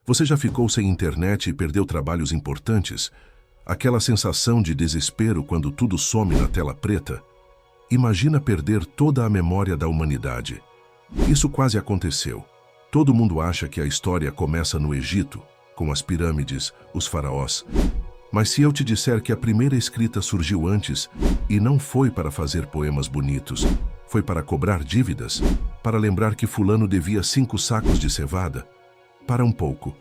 Você já ficou sem internet e perdeu trabalhos importantes? Aquela sensação de desespero quando tudo some na tela preta? Imagina perder toda a memória da humanidade. Isso quase aconteceu. Todo mundo acha que a história começa no Egito, com as pirâmides, os faraós. Mas se eu te disser que a primeira escrita surgiu antes, e não foi para fazer poemas bonitos, foi para cobrar dívidas, para lembrar que fulano devia 5 sacos de cevada? Para um pouco.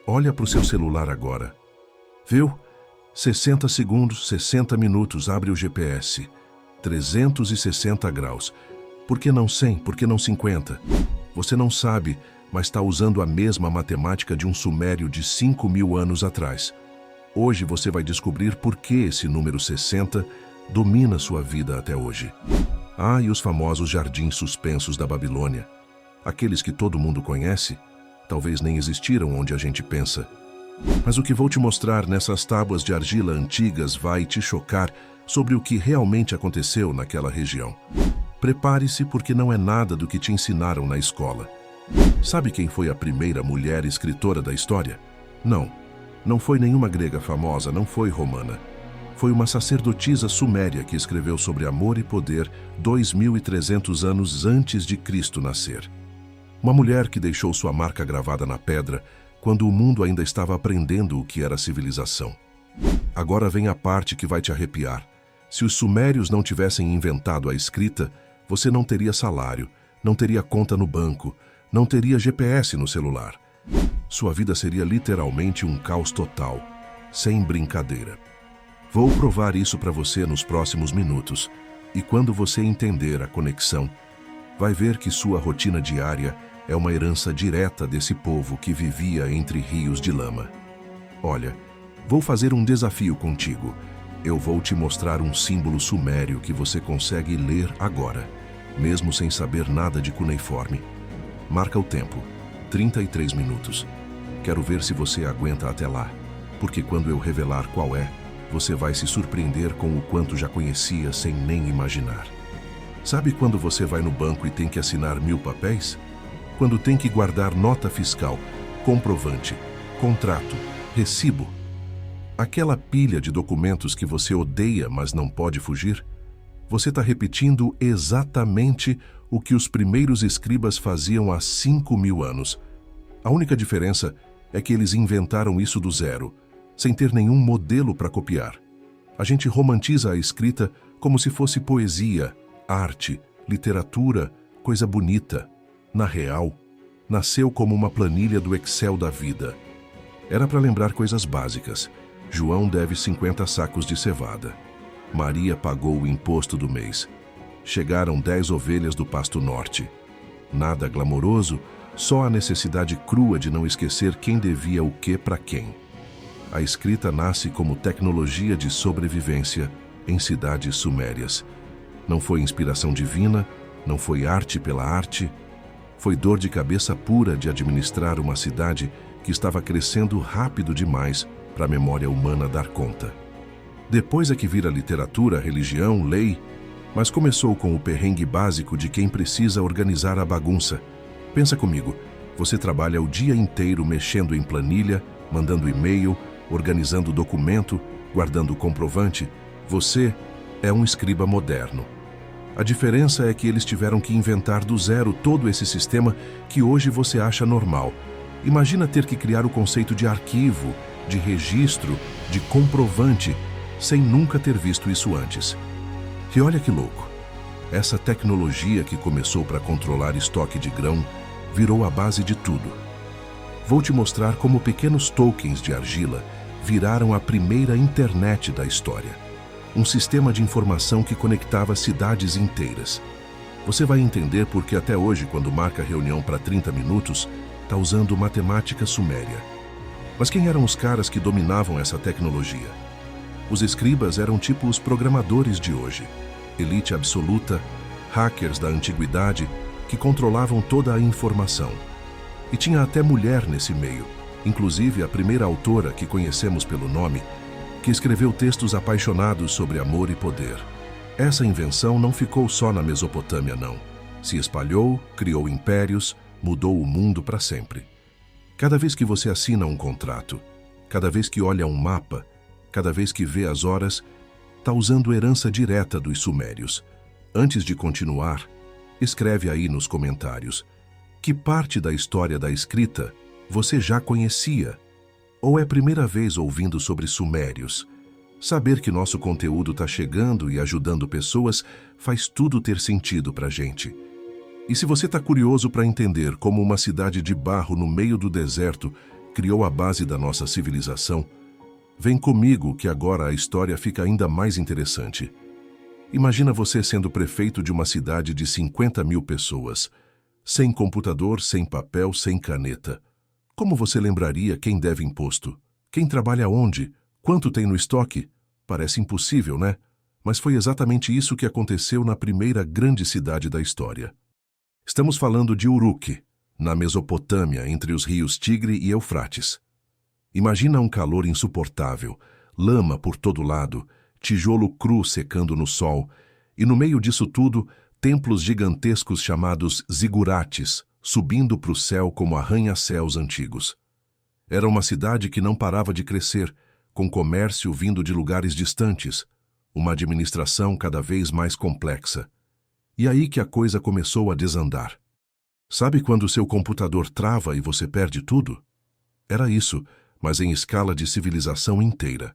Olha para o seu celular agora. Viu? 60 segundos, 60 minutos, abre o GPS. 360 graus. Por que não 100? Por que não 50? Você não sabe, mas está usando a mesma matemática de um sumério de 5.000 anos atrás. Hoje você vai descobrir por que esse número 60 domina sua vida até hoje. Ah, e os famosos jardins suspensos da Babilônia. Aqueles que todo mundo conhece, talvez nem existiram onde a gente pensa. Mas o que vou te mostrar nessas tábuas de argila antigas vai te chocar sobre o que realmente aconteceu naquela região. Prepare-se, porque não é nada do que te ensinaram na escola. Sabe quem foi a primeira mulher escritora da história? Não foi nenhuma grega famosa, não foi romana. Foi uma sacerdotisa suméria que escreveu sobre amor e poder 2.300 anos antes de Cristo nascer. Uma mulher que deixou sua marca gravada na pedra quando o mundo ainda estava aprendendo o que era civilização. Agora vem a parte que vai te arrepiar. Se os sumérios não tivessem inventado a escrita, você não teria salário, não teria conta no banco, não teria GPS no celular. Sua vida seria literalmente um caos total, sem brincadeira. Vou provar isso para você nos próximos minutos, e quando você entender a conexão, vai ver que sua rotina diária é uma herança direta desse povo que vivia entre rios de lama. Olha, vou fazer um desafio contigo. Eu vou te mostrar um símbolo sumério que você consegue ler agora, mesmo sem saber nada de cuneiforme. Marca o tempo, 33 minutos. Quero ver se você aguenta até lá, porque quando eu revelar qual é, você vai se surpreender com o quanto já conhecia sem nem imaginar. Sabe quando você vai no banco e tem que assinar 1000 papéis? Quando tem que guardar nota fiscal, comprovante, contrato, recibo? Aquela pilha de documentos que você odeia, mas não pode fugir? Você está repetindo exatamente o que os primeiros escribas faziam há 5.000 anos. A única diferença é que eles inventaram isso do zero, sem ter nenhum modelo para copiar. A gente romantiza a escrita como se fosse poesia, arte, literatura, coisa bonita. Na real, nasceu como uma planilha do Excel da vida. Era para lembrar coisas básicas. João deve 50 sacos de cevada. Maria pagou o imposto do mês. Chegaram 10 ovelhas do pasto norte. Nada glamouroso, só a necessidade crua de não esquecer quem devia o que para quem. A escrita nasce como tecnologia de sobrevivência em cidades sumérias. Não foi inspiração divina, não foi arte pela arte. Foi dor de cabeça pura de administrar uma cidade que estava crescendo rápido demais para a memória humana dar conta. Depois é que vira literatura, religião, lei, mas começou com o perrengue básico de quem precisa organizar a bagunça. Pensa comigo, você trabalha o dia inteiro mexendo em planilha, mandando e-mail, organizando documento, guardando comprovante. Você é um escriba moderno. A diferença é que eles tiveram que inventar do zero todo esse sistema que hoje você acha normal. Imagina ter que criar o conceito de arquivo, de registro, de comprovante, sem nunca ter visto isso antes. E olha que louco, essa tecnologia que começou para controlar estoque de grão virou a base de tudo. Vou te mostrar como pequenos tokens de argila viraram a primeira internet da história. Um sistema de informação que conectava cidades inteiras. Você vai entender porque até hoje, quando marca reunião para 30 minutos, está usando matemática suméria. Mas quem eram os caras que dominavam essa tecnologia? Os escribas eram tipo os programadores de hoje. Elite absoluta, hackers da antiguidade que controlavam toda a informação. E tinha até mulher nesse meio, inclusive a primeira autora que conhecemos pelo nome, que escreveu textos apaixonados sobre amor e poder. Essa invenção não ficou só na Mesopotâmia, não. Se espalhou, criou impérios, mudou o mundo para sempre. Cada vez que você assina um contrato, cada vez que olha um mapa, cada vez que vê as horas, está usando herança direta dos sumérios. Antes de continuar, escreve aí nos comentários que parte da história da escrita você já conhecia ou é a primeira vez ouvindo sobre sumérios. Saber que nosso conteúdo está chegando e ajudando pessoas faz tudo ter sentido para a gente. E se você está curioso para entender como uma cidade de barro no meio do deserto criou a base da nossa civilização, vem comigo que agora a história fica ainda mais interessante. Imagina você sendo prefeito de uma cidade de 50 mil pessoas, sem computador, sem papel, sem caneta. Como você lembraria quem deve imposto? Quem trabalha onde? Quanto tem no estoque? Parece impossível, né? Mas foi exatamente isso que aconteceu na primeira grande cidade da história. Estamos falando de Uruk, na Mesopotâmia, entre os rios Tigre e Eufrates. Imagina um calor insuportável, lama por todo lado, tijolo cru secando no sol, e no meio disso tudo, templos gigantescos chamados zigurates, subindo para o céu como arranha-céus antigos. Era uma cidade que não parava de crescer, com comércio vindo de lugares distantes, uma administração cada vez mais complexa. E aí que a coisa começou a desandar. Sabe quando seu computador trava e você perde tudo? Era isso, mas em escala de civilização inteira.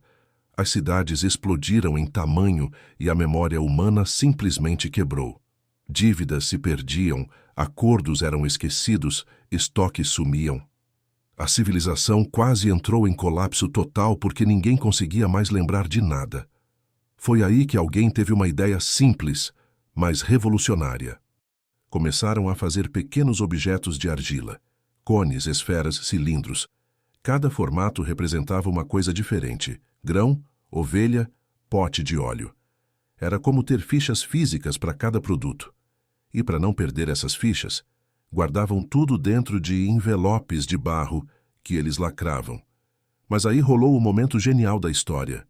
As cidades explodiram em tamanho e a memória humana simplesmente quebrou. Dívidas se perdiam, acordos eram esquecidos, estoques sumiam. A civilização quase entrou em colapso total porque ninguém conseguia mais lembrar de nada. Foi aí que alguém teve uma ideia simples, mas revolucionária. Começaram a fazer pequenos objetos de argila, cones, esferas, cilindros. Cada formato representava uma coisa diferente: grão, ovelha, pote de óleo. Era como ter fichas físicas para cada produto. E para não perder essas fichas, guardavam tudo dentro de envelopes de barro que eles lacravam. Mas aí rolou o momento genial da história.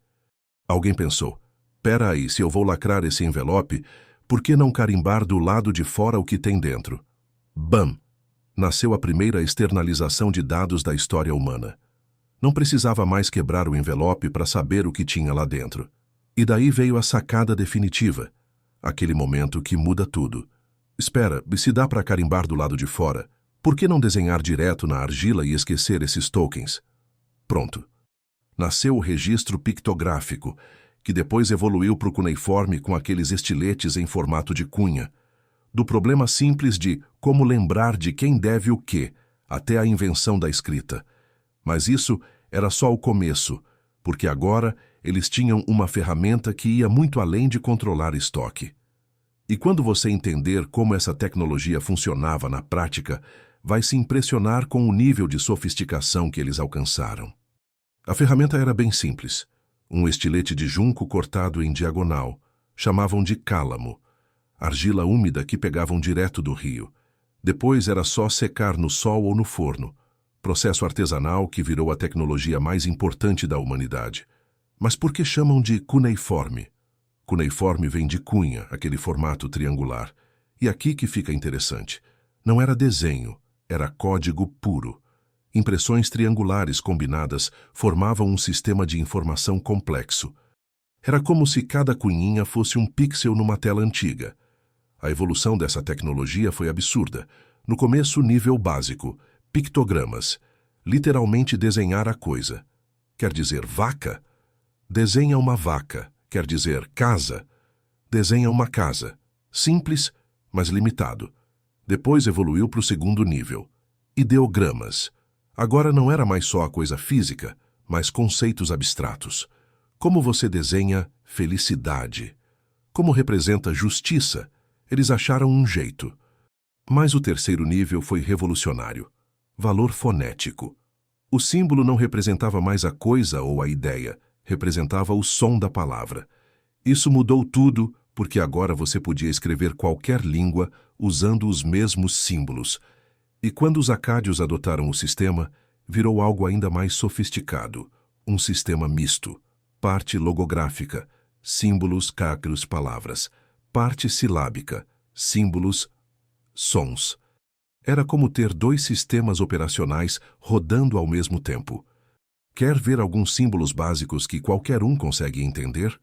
Alguém pensou: pera aí, se eu vou lacrar esse envelope, por que não carimbar do lado de fora o que tem dentro? Bam! Nasceu a primeira externalização de dados da história humana. Não precisava mais quebrar o envelope para saber o que tinha lá dentro. E daí veio a sacada definitiva, aquele momento que muda tudo. Espera, se dá para carimbar do lado de fora, por que não desenhar direto na argila e esquecer esses tokens? Pronto. Nasceu o registro pictográfico, que depois evoluiu para o cuneiforme com aqueles estiletes em formato de cunha. Do problema simples de como lembrar de quem deve o quê, até a invenção da escrita. Mas isso era só o começo, porque agora eles tinham uma ferramenta que ia muito além de controlar estoque. E quando você entender como essa tecnologia funcionava na prática, vai se impressionar com o nível de sofisticação que eles alcançaram. A ferramenta era bem simples. Um estilete de junco cortado em diagonal, chamavam de cálamo, argila úmida que pegavam direto do rio. Depois era só secar no sol ou no forno, processo artesanal que virou a tecnologia mais importante da humanidade. Mas por que chamam de cuneiforme? Cuneiforme vem de cunha, aquele formato triangular. E aqui que fica interessante. Não era desenho, era código puro. Impressões triangulares combinadas formavam um sistema de informação complexo. Era como se cada cunhinha fosse um pixel numa tela antiga. A evolução dessa tecnologia foi absurda. No começo, nível básico, pictogramas, literalmente desenhar a coisa. Quer dizer vaca? Desenha uma vaca. Quer dizer casa? Desenha uma casa. Simples, mas limitado. Depois evoluiu para o segundo nível. Ideogramas. Agora não era mais só a coisa física, mas conceitos abstratos. Como você desenha felicidade? Como representa justiça? Eles acharam um jeito. Mas o terceiro nível foi revolucionário. Valor fonético. O símbolo não representava mais a coisa ou a ideia, representava o som da palavra. Isso mudou tudo, porque agora você podia escrever qualquer língua usando os mesmos símbolos. E quando os acádios adotaram o sistema, virou algo ainda mais sofisticado, um sistema misto, parte logográfica, símbolos, cacros, palavras, parte silábica, símbolos, sons. Era como ter dois sistemas operacionais rodando ao mesmo tempo. Quer ver alguns símbolos básicos que qualquer um consegue entender?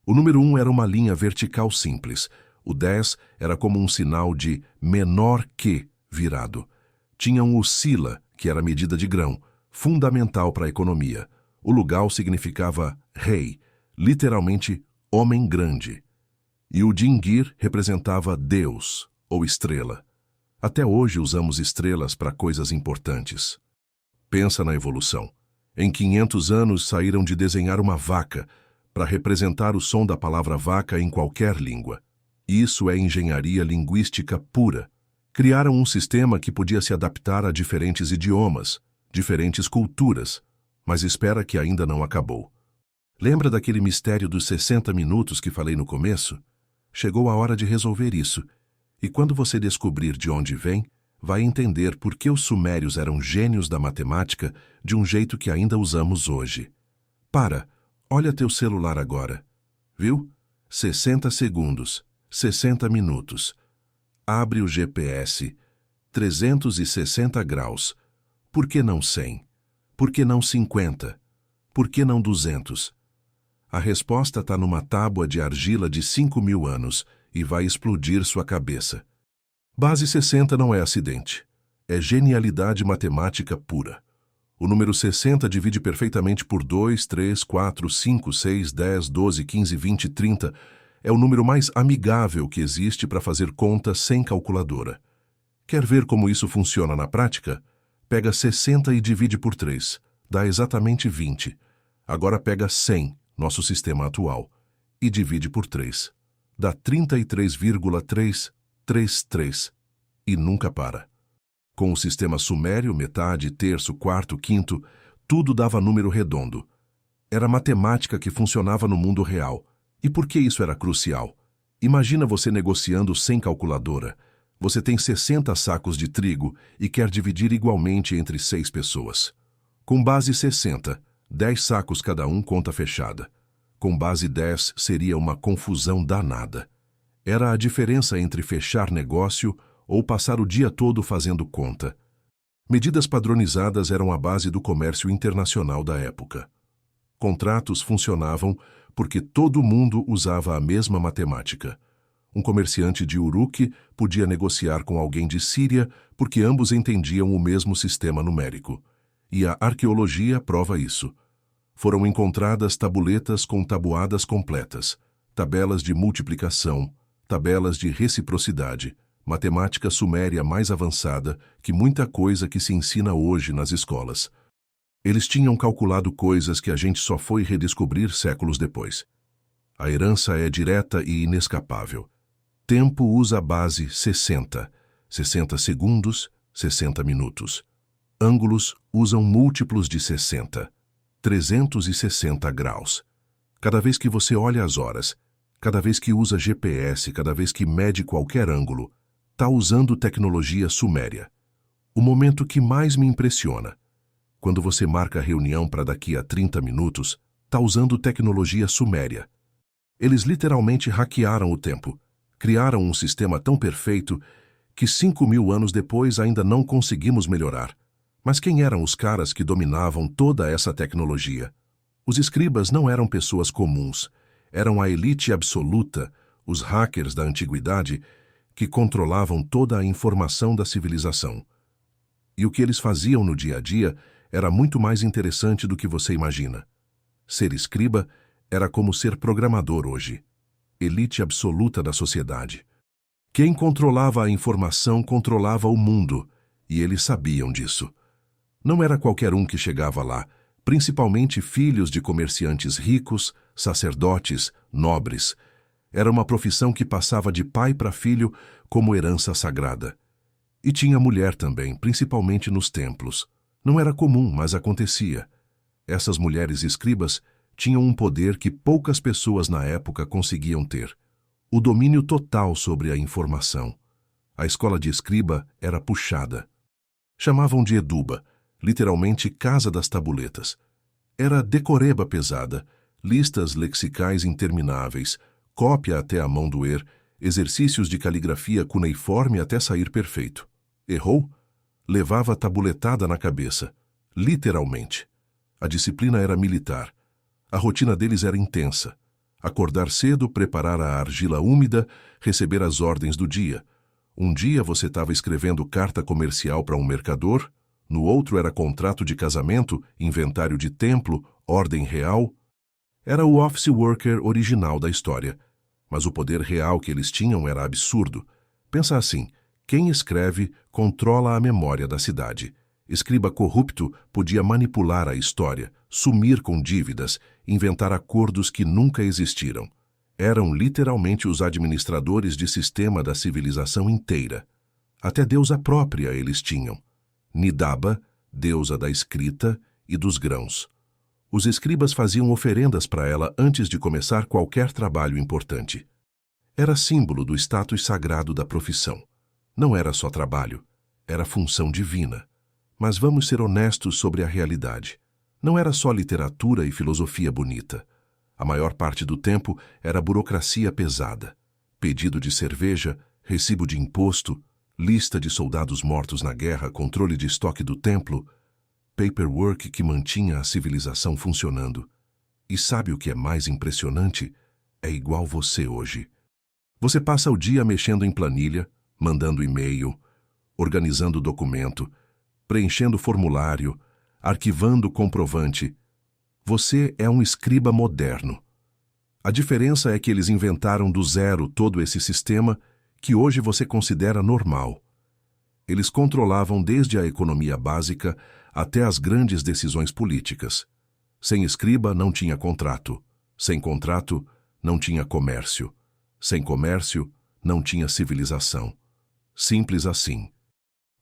O número 1 era uma linha vertical simples. O 10 era como um sinal de menor que virado. Tinha um oscila, que era medida de grão, fundamental para a economia. O lugal significava rei, literalmente homem grande. E o dingir representava Deus, ou estrela. Até hoje usamos estrelas para coisas importantes. Pensa na evolução. Em 500 anos saíram de desenhar uma vaca para representar o som da palavra vaca em qualquer língua. Isso é engenharia linguística pura. Criaram um sistema que podia se adaptar a diferentes idiomas, diferentes culturas, mas espera que ainda não acabou. Lembra daquele mistério dos 60 minutos que falei no começo? Chegou a hora de resolver isso, e quando você descobrir de onde vem, vai entender por que os sumérios eram gênios da matemática de um jeito que ainda usamos hoje. Olha teu celular agora. Viu? 60 segundos, 60 minutos. Abre o GPS. 360 graus. Por que não 100? Por que não 50? Por que não 200? A resposta está numa tábua de argila de 5.000 anos e vai explodir sua cabeça. Base 60 não é acidente. É genialidade matemática pura. O número 60 divide perfeitamente por 2, 3, 4, 5, 6, 10, 12, 15, 20, 30. É o número mais amigável que existe para fazer conta sem calculadora. Quer ver como isso funciona na prática? Pega 60 e divide por 3. Dá exatamente 20. Agora pega 100, nosso sistema atual, e divide por 3. Dá 33,333. E nunca para. Com o sistema sumério, metade, terço, quarto, quinto, tudo dava número redondo. Era matemática que funcionava no mundo real. E por que isso era crucial? Imagina você negociando sem calculadora. Você tem 60 sacos de trigo e quer dividir igualmente entre 6 pessoas. Com base 60, 10 sacos cada um, conta fechada. Com base 10 seria uma confusão danada. Era a diferença entre fechar negócio ou passar o dia todo fazendo conta. Medidas padronizadas eram a base do comércio internacional da época. Contratos funcionavam porque todo mundo usava a mesma matemática. Um comerciante de Uruk podia negociar com alguém de Síria porque ambos entendiam o mesmo sistema numérico. E a arqueologia prova isso. Foram encontradas tabuletas com tabuadas completas, tabelas de multiplicação, tabelas de reciprocidade, matemática suméria mais avançada que muita coisa que se ensina hoje nas escolas. Eles tinham calculado coisas que a gente só foi redescobrir séculos depois. A herança é direta e inescapável. Tempo usa a base 60, 60 segundos, 60 minutos. Ângulos usam múltiplos de 60, 360 graus. Cada vez que você olha as horas, cada vez que usa GPS, cada vez que mede qualquer ângulo, está usando tecnologia suméria. O momento que mais me impressiona, quando você marca a reunião para daqui a 30 minutos, está usando tecnologia suméria. Eles literalmente hackearam o tempo, criaram um sistema tão perfeito que 5.000 anos depois ainda não conseguimos melhorar. Mas quem eram os caras que dominavam toda essa tecnologia? Os escribas não eram pessoas comuns, eram a elite absoluta, os hackers da antiguidade, que controlavam toda a informação da civilização. E o que eles faziam no dia a dia era muito mais interessante do que você imagina. Ser escriba era como ser programador hoje. Elite absoluta da sociedade. Quem controlava a informação controlava o mundo, e eles sabiam disso. Não era qualquer um que chegava lá, principalmente filhos de comerciantes ricos, sacerdotes, nobres. Era uma profissão que passava de pai para filho como herança sagrada. E tinha mulher também, principalmente nos templos. Não era comum, mas acontecia. Essas mulheres escribas tinham um poder que poucas pessoas na época conseguiam ter. O domínio total sobre a informação. A escola de escriba era puxada. Chamavam de eduba, literalmente casa das tabuletas. Era decoreba pesada, listas lexicais intermináveis, cópia até a mão doer, exercícios de caligrafia cuneiforme até sair perfeito. Errou? Levava tabuletada na cabeça. Literalmente. A disciplina era militar. A rotina deles era intensa. Acordar cedo, preparar a argila úmida, receber as ordens do dia. Um dia você estava escrevendo carta comercial para um mercador, no outro era contrato de casamento, inventário de templo, ordem real. Era o office worker original da história. Mas o poder real que eles tinham era absurdo. Pensa assim, quem escreve controla a memória da cidade. Escriba corrupto podia manipular a história, sumir com dívidas, inventar acordos que nunca existiram. Eram literalmente os administradores de sistema da civilização inteira. Até deusa própria eles tinham. Nidaba, deusa da escrita e dos grãos. Os escribas faziam oferendas para ela antes de começar qualquer trabalho importante. Era símbolo do status sagrado da profissão. Não era só trabalho, era função divina. Mas vamos ser honestos sobre a realidade. Não era só literatura e filosofia bonita. A maior parte do tempo era burocracia pesada. Pedido de cerveja, recibo de imposto, lista de soldados mortos na guerra, controle de estoque do templo, paperwork que mantinha a civilização funcionando. E sabe o que é mais impressionante? É igual você hoje. Você passa o dia mexendo em planilha, mandando e-mail, organizando documento, preenchendo formulário, arquivando comprovante. Você é um escriba moderno. A diferença é que eles inventaram do zero todo esse sistema que hoje você considera normal. Eles controlavam desde a economia básica até as grandes decisões políticas. Sem escriba não tinha contrato. Sem contrato não tinha comércio. Sem comércio não tinha civilização. Simples assim.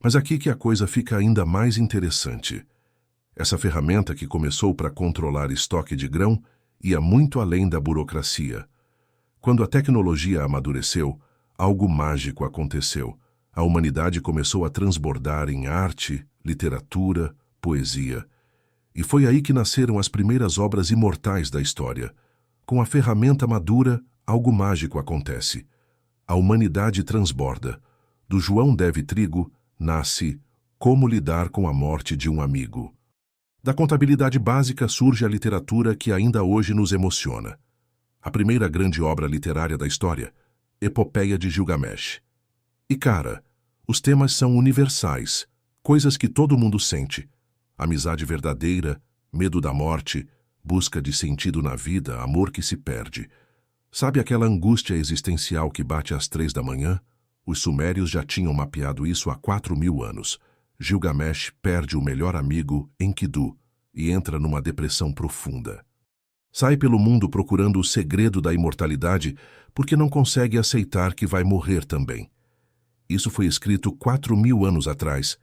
Mas aqui que a coisa fica ainda mais interessante. Essa ferramenta que começou para controlar estoque de grão ia muito além da burocracia. Quando a tecnologia amadureceu, algo mágico aconteceu. A humanidade começou a transbordar em arte, literatura, poesia. E foi aí que nasceram as primeiras obras imortais da história. Com a ferramenta madura, algo mágico acontece. A humanidade transborda. Do João Deve Trigo, nasce Como Lidar com a Morte de um Amigo. Da contabilidade básica surge a literatura que ainda hoje nos emociona. A primeira grande obra literária da história, Epopeia de Gilgamesh. E cara, os temas são universais, coisas que todo mundo sente. Amizade verdadeira, medo da morte, busca de sentido na vida, amor que se perde. Sabe aquela angústia existencial que bate às 3 da manhã? Os sumérios já tinham mapeado isso há 4.000 anos. Gilgamesh perde o melhor amigo, Enkidu, e entra numa depressão profunda. Sai pelo mundo procurando o segredo da imortalidade porque não consegue aceitar que vai morrer também. Isso foi escrito 4.000 anos atrás.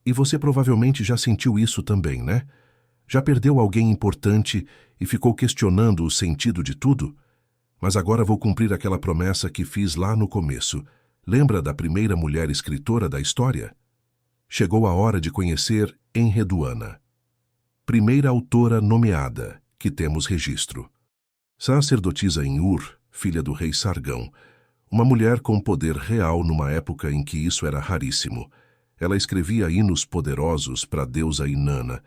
E você provavelmente já sentiu isso também, né? Já perdeu alguém importante e ficou questionando o sentido de tudo? Mas agora vou cumprir aquela promessa que fiz lá no começo. Lembra da primeira mulher escritora da história? Chegou a hora de conhecer Enheduanna, primeira autora nomeada que temos registro. Sacerdotisa em Ur, filha do rei Sargão, uma mulher com poder real numa época em que isso era raríssimo. Ela escrevia hinos poderosos para a deusa Inanna,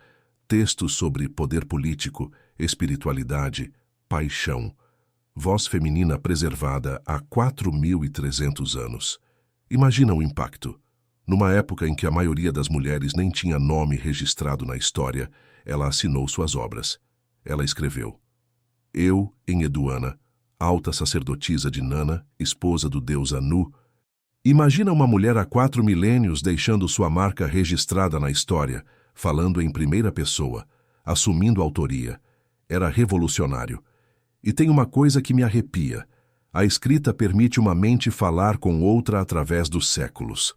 textos sobre poder político, espiritualidade, paixão. Voz feminina preservada há 4.300 anos. Imagina o impacto. Numa época em que a maioria das mulheres nem tinha nome registrado na história, ela assinou suas obras. Ela escreveu: Eu, Enheduanna, alta sacerdotisa de Nana, esposa do deus Anu. Imagina uma mulher há 4 milênios deixando sua marca registrada na história, falando em primeira pessoa, assumindo autoria. Era revolucionário. E tem uma coisa que me arrepia. A escrita permite uma mente falar com outra através dos séculos.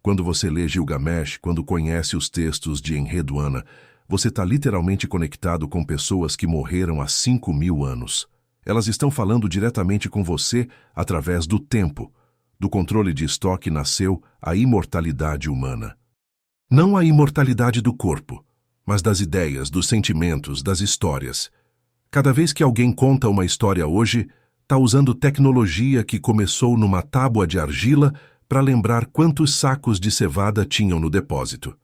Quando você lê Gilgamesh, quando conhece os textos de Enheduanna, você está literalmente conectado com pessoas que morreram há 5.000 anos. Elas estão falando diretamente com você através do tempo. Do controle de estoque nasceu a imortalidade humana. Não a imortalidade do corpo, mas das ideias, dos sentimentos, das histórias. Cada vez que alguém conta uma história hoje, está usando tecnologia que começou numa tábua de argila para lembrar quantos sacos de cevada tinham no depósito.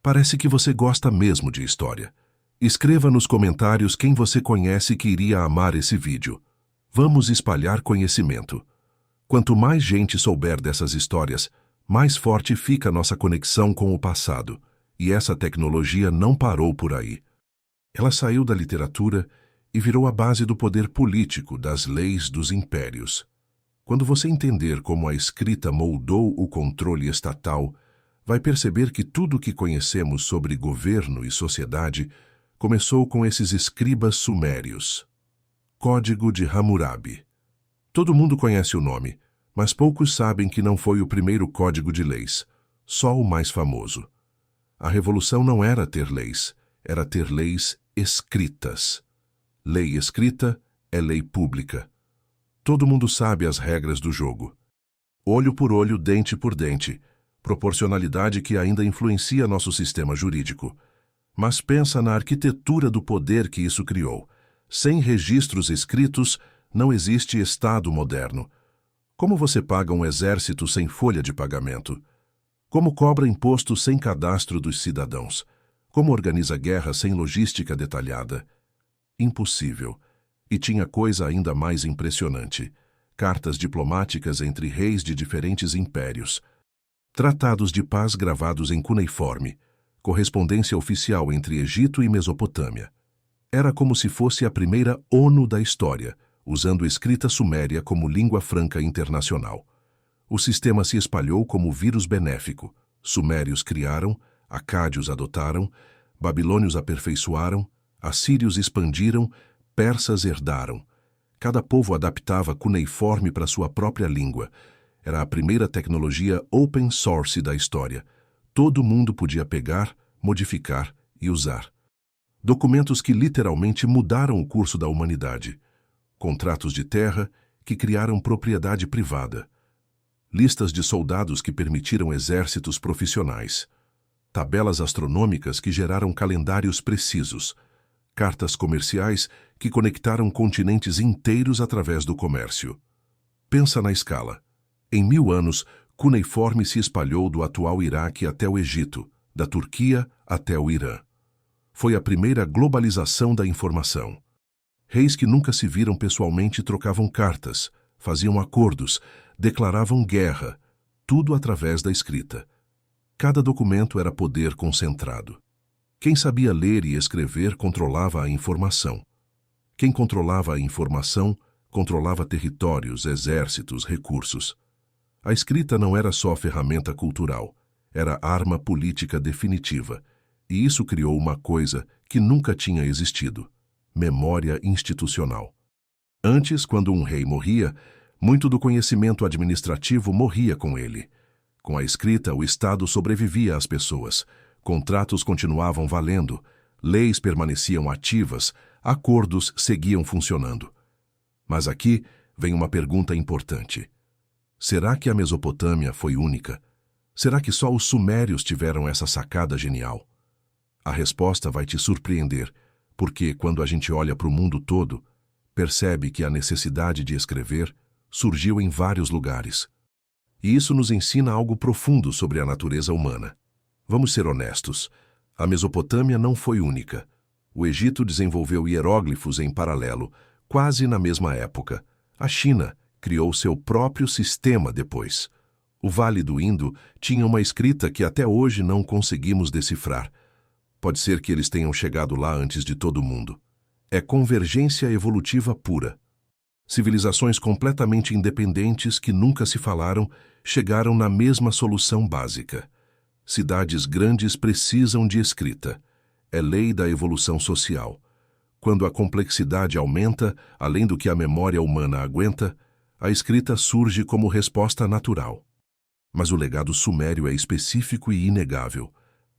Parece que você gosta mesmo de história. Escreva nos comentários quem você conhece que iria amar esse vídeo. Vamos espalhar conhecimento. Quanto mais gente souber dessas histórias, mais forte fica nossa conexão com o passado. E essa tecnologia não parou por aí. Ela saiu da literatura e virou a base do poder político, das leis dos impérios. Quando você entender como a escrita moldou o controle estatal, vai perceber que tudo o que conhecemos sobre governo e sociedade começou com esses escribas sumérios. Código de Hammurabi. Todo mundo conhece o nome, mas poucos sabem que não foi o primeiro código de leis, só o mais famoso. A revolução não era ter leis, era ter leis escritas. Lei escrita é lei pública. Todo mundo sabe as regras do jogo. Olho por olho, dente por dente, proporcionalidade que ainda influencia nosso sistema jurídico. Mas pensa na arquitetura do poder que isso criou. Sem registros escritos, não existe Estado moderno. Como você paga um exército sem folha de pagamento? Como cobra imposto sem cadastro dos cidadãos? Como organiza guerra sem logística detalhada? Impossível. E tinha coisa ainda mais impressionante. Cartas diplomáticas entre reis de diferentes impérios. Tratados de paz gravados em cuneiforme. Correspondência oficial entre Egito e Mesopotâmia. Era como se fosse a primeira ONU da história, usando escrita suméria como língua franca internacional. O sistema se espalhou como vírus benéfico. Sumérios criaram, acádios adotaram, babilônios aperfeiçoaram, assírios expandiram, persas herdaram. Cada povo adaptava cuneiforme para sua própria língua. Era a primeira tecnologia open source da história. Todo mundo podia pegar, modificar e usar. Documentos que literalmente mudaram o curso da humanidade. Contratos de terra que criaram propriedade privada. Listas de soldados que permitiram exércitos profissionais. Tabelas astronômicas que geraram calendários precisos. Cartas comerciais que conectaram continentes inteiros através do comércio. Pensa na escala. Em 1000 anos, cuneiforme se espalhou do atual Iraque até o Egito, da Turquia até o Irã. Foi a primeira globalização da informação. Reis que nunca se viram pessoalmente trocavam cartas, faziam acordos, declaravam guerra, tudo através da escrita. Cada documento era poder concentrado. Quem sabia ler e escrever controlava a informação. Quem controlava a informação controlava territórios, exércitos, recursos. A escrita não era só ferramenta cultural, era arma política definitiva, e isso criou uma coisa que nunca tinha existido: memória institucional. Antes, quando um rei morria, muito do conhecimento administrativo morria com ele. Com a escrita, o Estado sobrevivia às pessoas, contratos continuavam valendo, leis permaneciam ativas, acordos seguiam funcionando. Mas aqui vem uma pergunta importante. Será que a Mesopotâmia foi única? Será que só os sumérios tiveram essa sacada genial? A resposta vai te surpreender, porque quando a gente olha para o mundo todo, percebe que a necessidade de escrever surgiu em vários lugares. E isso nos ensina algo profundo sobre a natureza humana. Vamos ser honestos, a Mesopotâmia não foi única. O Egito desenvolveu hieróglifos em paralelo, quase na mesma época. A China criou seu próprio sistema depois. O Vale do Indo tinha uma escrita que até hoje não conseguimos decifrar. Pode ser que eles tenham chegado lá antes de todo mundo. É convergência evolutiva pura. Civilizações completamente independentes que nunca se falaram chegaram na mesma solução básica. Cidades grandes precisam de escrita. É lei da evolução social. Quando a complexidade aumenta, além do que a memória humana aguenta, a escrita surge como resposta natural. Mas o legado sumério é específico e inegável.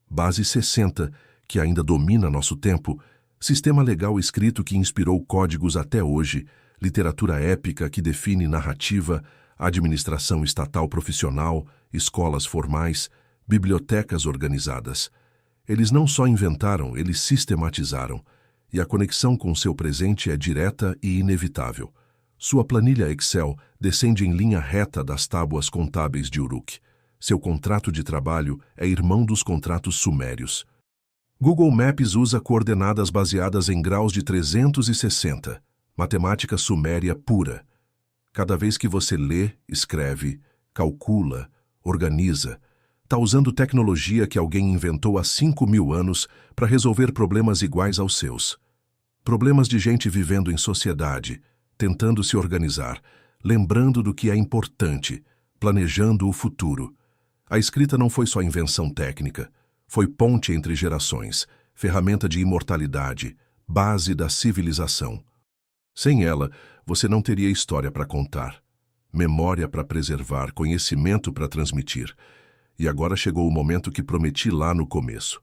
Base 60, que ainda domina nosso tempo, sistema legal escrito que inspirou códigos até hoje, literatura épica que define narrativa, administração estatal profissional, escolas formais, bibliotecas organizadas. Eles não só inventaram, eles sistematizaram, e a conexão com seu presente é direta e inevitável. Sua planilha Excel descende em linha reta das tábuas contábeis de Uruk. Seu contrato de trabalho é irmão dos contratos sumérios. Google Maps usa coordenadas baseadas em graus de 360, matemática suméria pura. Cada vez que você lê, escreve, calcula, organiza, está usando tecnologia que alguém inventou há 5.000 anos para resolver problemas iguais aos seus. Problemas de gente vivendo em sociedade, tentando se organizar, lembrando do que é importante, planejando o futuro. A escrita não foi só invenção técnica, foi ponte entre gerações, ferramenta de imortalidade, base da civilização. Sem ela, você não teria história para contar, memória para preservar, conhecimento para transmitir. E agora chegou o momento que prometi lá no começo.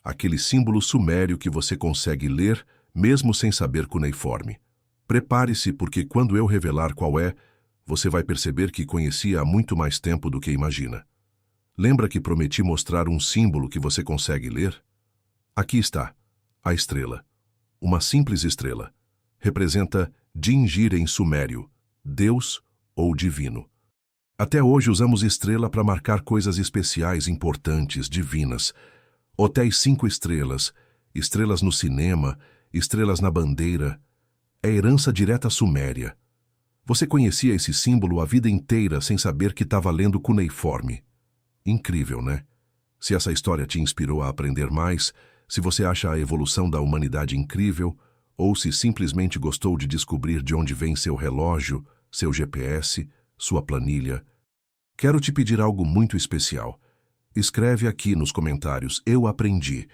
Aquele símbolo sumério que você consegue ler, mesmo sem saber cuneiforme. Prepare-se, porque quando eu revelar qual é, você vai perceber que conhecia há muito mais tempo do que imagina. Lembra que prometi mostrar um símbolo que você consegue ler? Aqui está, a estrela. Uma simples estrela. Representa Dingir em sumério, Deus ou divino. Até hoje usamos estrela para marcar coisas especiais, importantes, divinas. Hotéis 5 estrelas, estrelas no cinema, estrelas na bandeira. É herança direta suméria. Você conhecia esse símbolo a vida inteira sem saber que estava lendo cuneiforme. Incrível, né? Se essa história te inspirou a aprender mais, se você acha a evolução da humanidade incrível, ou se simplesmente gostou de descobrir de onde vem seu relógio, seu GPS, sua planilha, quero te pedir algo muito especial. Escreve aqui nos comentários "Eu aprendi",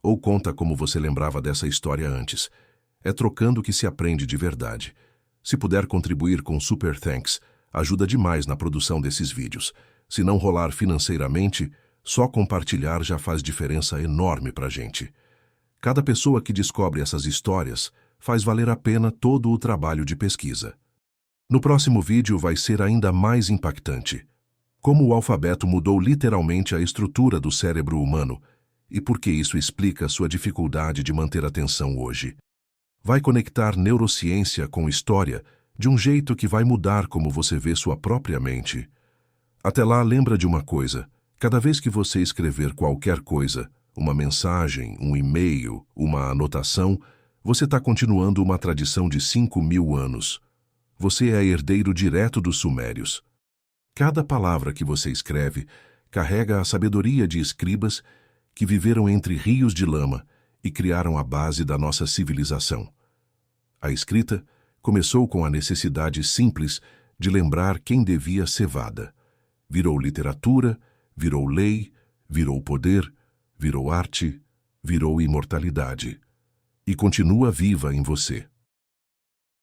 ou conta como você lembrava dessa história antes. É trocando que se aprende de verdade. Se puder contribuir com Super Thanks, ajuda demais na produção desses vídeos. Se não rolar financeiramente, só compartilhar já faz diferença enorme pra gente. Cada pessoa que descobre essas histórias faz valer a pena todo o trabalho de pesquisa. No próximo vídeo vai ser ainda mais impactante. Como o alfabeto mudou literalmente a estrutura do cérebro humano e por que isso explica sua dificuldade de manter atenção hoje. Vai conectar neurociência com história de um jeito que vai mudar como você vê sua própria mente. Até lá, lembra de uma coisa: cada vez que você escrever qualquer coisa, uma mensagem, um e-mail, uma anotação, você está continuando uma tradição de 5.000 anos. Você é herdeiro direto dos sumérios. Cada palavra que você escreve carrega a sabedoria de escribas que viveram entre rios de lama e criaram a base da nossa civilização. A escrita começou com a necessidade simples de lembrar quem devia cevada. Virou literatura, virou lei, virou poder, virou arte, virou imortalidade. E continua viva em você.